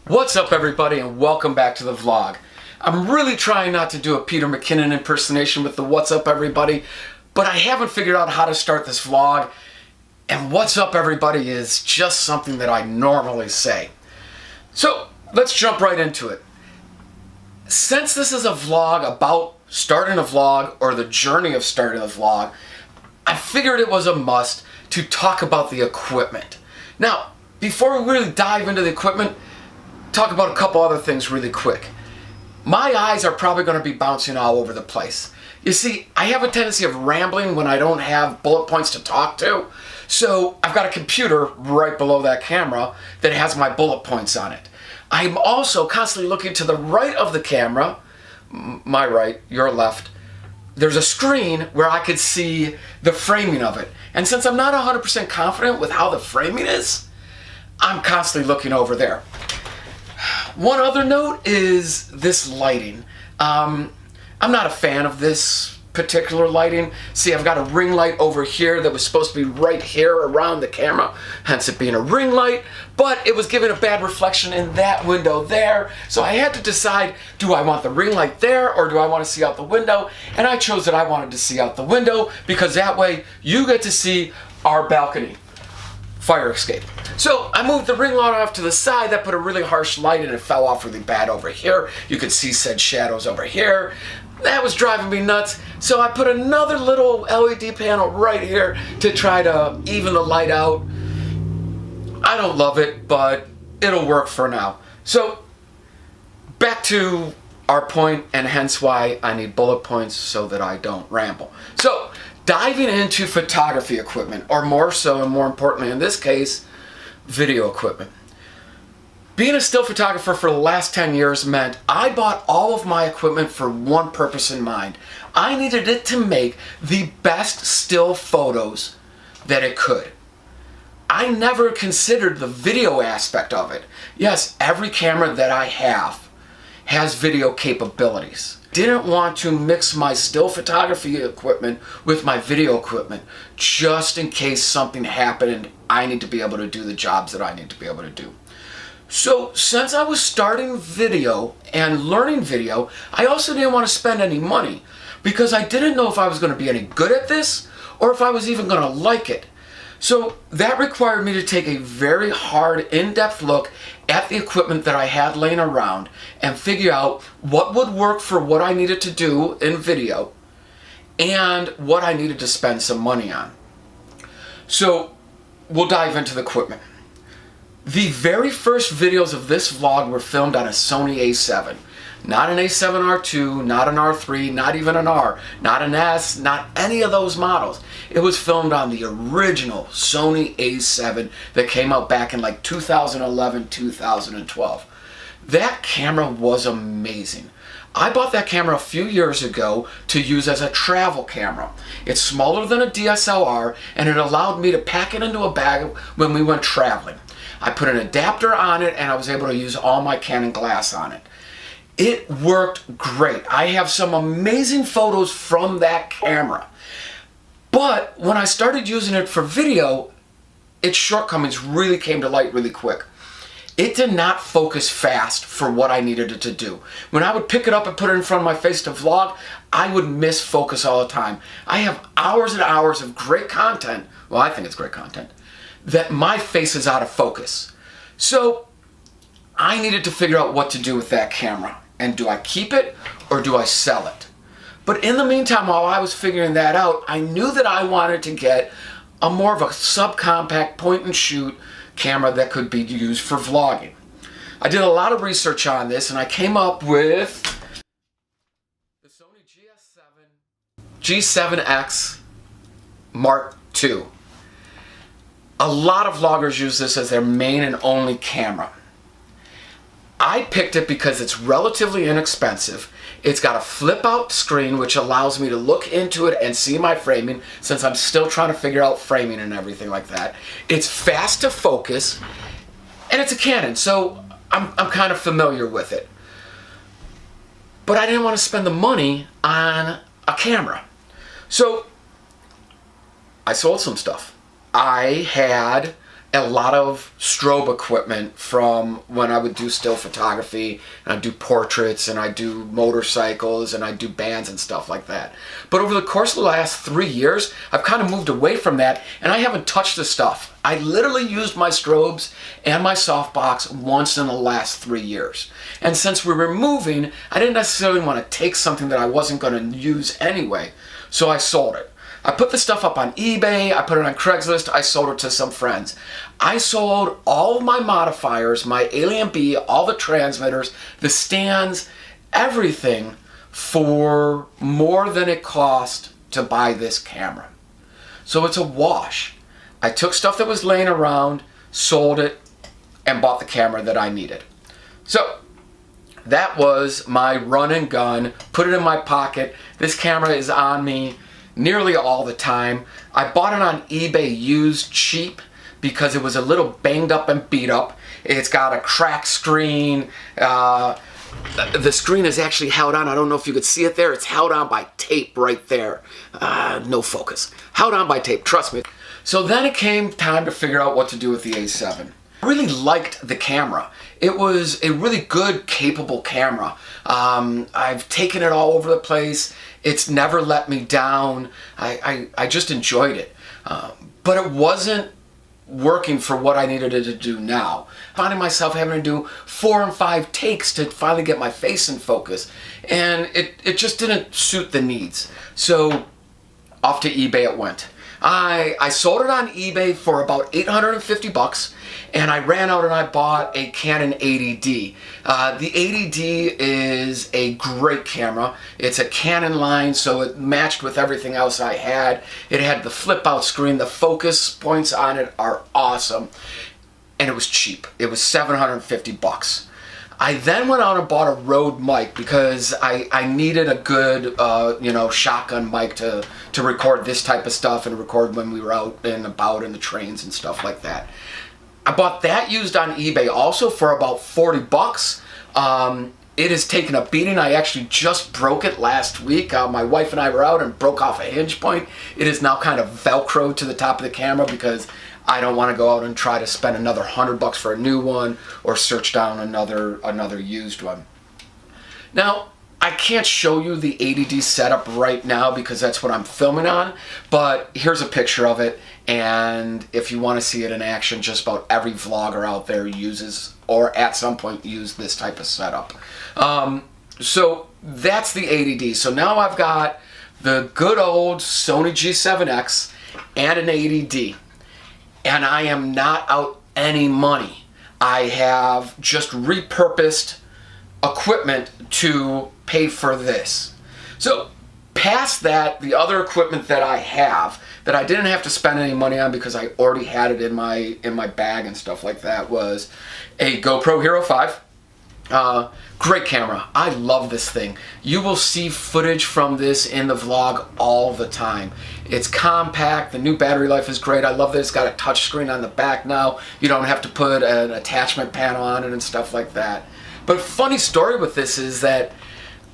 What's up, everybody, and welcome back to the vlog. I'm really trying not to do a Peter McKinnon impersonation with the what's up, everybody, but I haven't figured out how to start this vlog, and what's up, everybody is just something that I normally say. So let's jump right into it. Since this is a vlog about starting a vlog or the journey of starting a vlog, I figured it was a must to talk about the equipment. Now, before we really dive into the equipment, talk about a couple other things really quick. My eyes are probably going to be bouncing all over the place. You see, I have a tendency of rambling when I don't have bullet points to talk to. So I've got a computer right below that camera that has my bullet points on it. I'm also constantly looking to the right of the camera, my right, your left. There's a screen where I could see the framing of it. And since I'm not 100% confident with how the framing is, I'm constantly looking over there. One other note is this lighting. I'm not a fan of this particular lighting. See, I've got a ring light over here that was supposed to be right here around the camera, hence it being a ring light, but it was giving a bad reflection in that window there. So I had to decide, do I want the ring light there or do I want to see out the window? And I chose that I wanted to see out the window because that way you get to see our balcony fire escape. So I moved the ring light off to the side. That put a really harsh light and it fell off really bad over here. You could see said shadows over here. That was driving me nuts. So I put another little LED panel right here to try to even the light out. I don't love it, but it'll work for now. So back to our point, and hence why I need bullet points so that I don't ramble. So diving into photography equipment, or more so and more importantly in this case, video equipment. Being a still photographer for the last 10 years meant I bought all of my equipment for one purpose in mind. I needed it to make the best still photos that it could. I never considered the video aspect of it. Yes, every camera that I have has video capabilities. Didn't want to mix my still photography equipment with my video equipment just in case something happened and I need to be able to do the jobs that I need to be able to do. So since I was starting video and learning video, I also didn't want to spend any money because I didn't know if I was going to be any good at this or if I was even going to like it. So that required me to take a very hard, in-depth look at the equipment that I had laying around and figure out what would work for what I needed to do in video and what I needed to spend some money on. So we'll dive into the equipment. The very first videos of this vlog were filmed on a Sony A7. Not an A7R II, not an R3, not even an R, not an S, not any of those models. It was filmed on the original Sony A7 that came out back in like 2011, 2012. That camera was amazing. I bought that camera a few years ago to use as a travel camera. It's smaller than a DSLR and it allowed me to pack it into a bag when we went traveling. I put an adapter on it and I was able to use all my Canon glass on it. It worked great. I have some amazing photos from that camera. But when I started using it for video, its shortcomings really came to light really quick. It did not focus fast for what I needed it to do. When I would pick it up and put it in front of my face to vlog, I would miss focus all the time. I have hours and hours of great content, well, I think it's great content, that my face is out of focus. So I needed to figure out what to do with that camera. And do I keep it or do I sell it? But in the meantime, while I was figuring that out, I knew that I wanted to get a more of a subcompact point and shoot camera that could be used for vlogging. I did a lot of research on this and I came up with the Sony G7X Mark II. A lot of vloggers use this as their main and only camera. I picked it because it's relatively inexpensive. It's got a flip out screen which allows me to look into it and see my framing since I'm still trying to figure out framing and everything like that. It's fast to focus and it's a Canon, so I'm kind of familiar with it. But I didn't want to spend the money on a camera. So I sold some stuff. I had a lot of strobe equipment from when I would do still photography, and I do portraits, and I do motorcycles, and I do bands and stuff like that. But over the course of the last 3 years, I've kind of moved away from that, and I haven't touched the stuff. I literally used my strobes and my softbox once in the last 3 years. And since we were moving, I didn't necessarily want to take something that I wasn't going to use anyway, so I sold it. I put the stuff up on eBay, I put it on Craigslist, I sold it to some friends. I sold all of my modifiers, my Alien B, all the transmitters, the stands, everything for more than it cost to buy this camera. So it's a wash. I took stuff that was laying around, sold it, and bought the camera that I needed. So that was my run and gun, put it in my pocket. This camera is on me nearly all the time. I bought it on eBay used cheap because it was a little banged up and beat up. It's got a cracked screen. The screen is actually held on. I don't know if you could see it there. It's held on by tape right there. No focus. Held on by tape, trust me. So then it came time to figure out what to do with the A7. I really liked the camera. It was a really good, capable camera. I've taken it all over the place. It's never let me down. I just enjoyed it. But it wasn't working for what I needed it to do now. Finding myself having to do 4 and 5 takes to finally get my face in focus. And it just didn't suit the needs. So off to eBay it went. I sold it on eBay for about $850, and I ran out and I bought a Canon 80D. The 80D is a great camera. It's a Canon line, so it matched with everything else I had. It had the flip out screen. The focus points on it are awesome, and it was cheap. It was $750. I then went out and bought a Rode mic because I needed a good, shotgun mic to record this type of stuff and record when we were out and about in the trains and stuff like that. I bought that used on eBay also for about $40. It has taken a beating. I actually just broke it last week. My wife and I were out and broke off a hinge point. It is now kind of Velcro to the top of the camera because I don't want to go out and try to spend another $100 for a new one or search down another used one. Now, I can't show you the 80D setup right now because that's what I'm filming on, but here's a picture of it, and if you want to see it in action, just about every vlogger out there uses or at some point used this type of setup. So that's the 80D. So now I've got the good old Sony G7X and an 80D. And I am not out any money. I have just repurposed equipment to pay for this. So past that, the other equipment that I have that I didn't have to spend any money on because I already had it in my bag and stuff like that was a GoPro Hero 5. Great camera. I love this thing. You will see footage from this in the vlog all the time. It's compact. The new battery life is great. I love that it's got a touch screen on the back now. You don't have to put an attachment panel on it and stuff like that. But funny story with this is that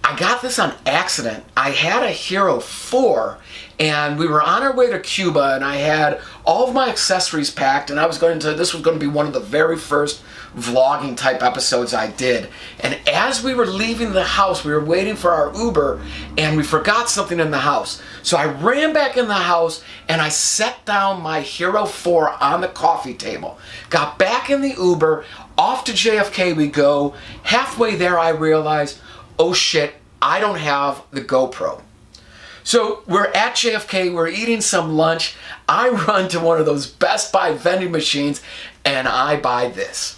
I got this on accident. I had a Hero 4 and we were on our way to Cuba and I had all of my accessories packed and this was going to be one of the very first vlogging type episodes I did. And as we were leaving the house, we were waiting for our Uber and we forgot something in the house. So I ran back in the house and I set down my Hero 4 on the coffee table. Got back in the Uber, off to JFK we go. Halfway there I realized, oh shit, I don't have the GoPro. So we're at JFK, we're eating some lunch. I run to one of those Best Buy vending machines and I buy this.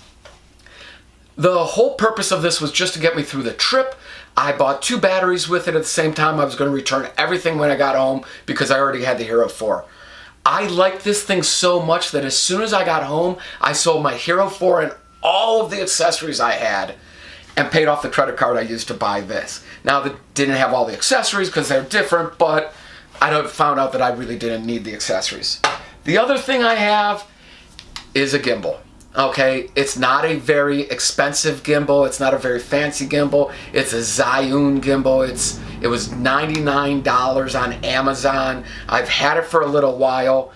The whole purpose of this was just to get me through the trip. I bought 2 batteries with it at the same time. I was going to return everything when I got home because I already had the Hero 4. I liked this thing so much that as soon as I got home, I sold my Hero 4 and all of the accessories I had and paid off the credit card I used to buy this. Now, that didn't have all the accessories because they're different, but I found out that I really didn't need the accessories. The other thing I have is a gimbal. Okay, it's not a very expensive gimbal. It's not a very fancy gimbal. It's a Zhiyun gimbal. It was $99 on Amazon. I've had it for a little while.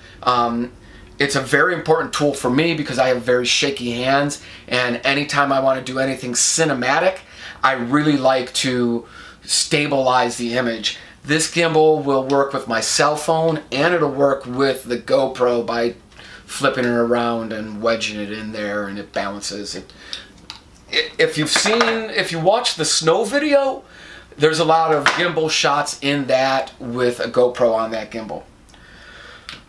It's a very important tool for me because I have very shaky hands, and anytime I want to do anything cinematic, I really like to stabilize the image. This gimbal will work with my cell phone, and it'll work with the GoPro by flipping it around and wedging it in there, and it balances. If you watch the snow video, there's a lot of gimbal shots in that with a GoPro on that gimbal.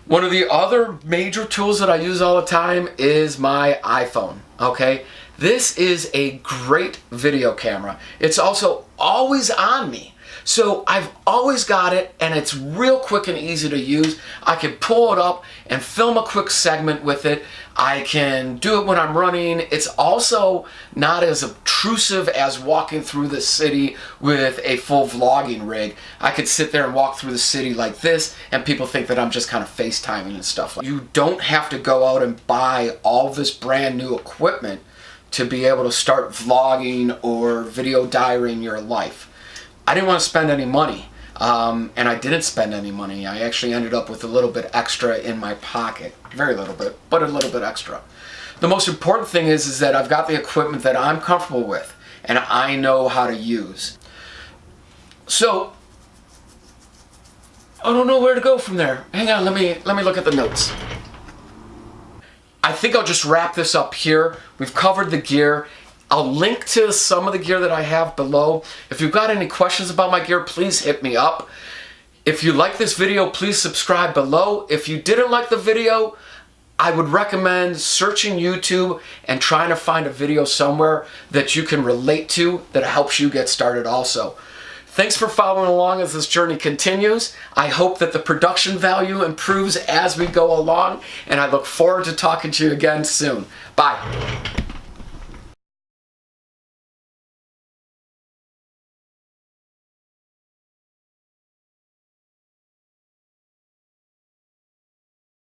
One of the other major tools that I use all the time is my iPhone, okay? This is a great video camera. It's also always on me. So I've always got it, and it's real quick and easy to use. I can pull it up and film a quick segment with it. I can do it when I'm running. It's also not as obtrusive as walking through the city with a full vlogging rig. I could sit there and walk through the city like this, and people think that I'm just kind of FaceTiming and stuff. You don't have to go out and buy all this brand new equipment to be able to start vlogging or video diarying your life. I didn't want to spend any money, and I didn't spend any money. I actually ended up with a little bit extra in my pocket. Very little bit, but a little bit extra. The most important thing is that I've got the equipment that I'm comfortable with and I know how to use. So, I don't know where to go from there. Hang on, let me look at the notes. I think I'll just wrap this up here. We've covered the gear. I'll link to some of the gear that I have below. If you've got any questions about my gear, please hit me up. If you like this video, please subscribe below. If you didn't like the video, I would recommend searching YouTube and trying to find a video somewhere that you can relate to that helps you get started also. Thanks for following along as this journey continues. I hope that the production value improves as we go along, and I look forward to talking to you again soon. Bye.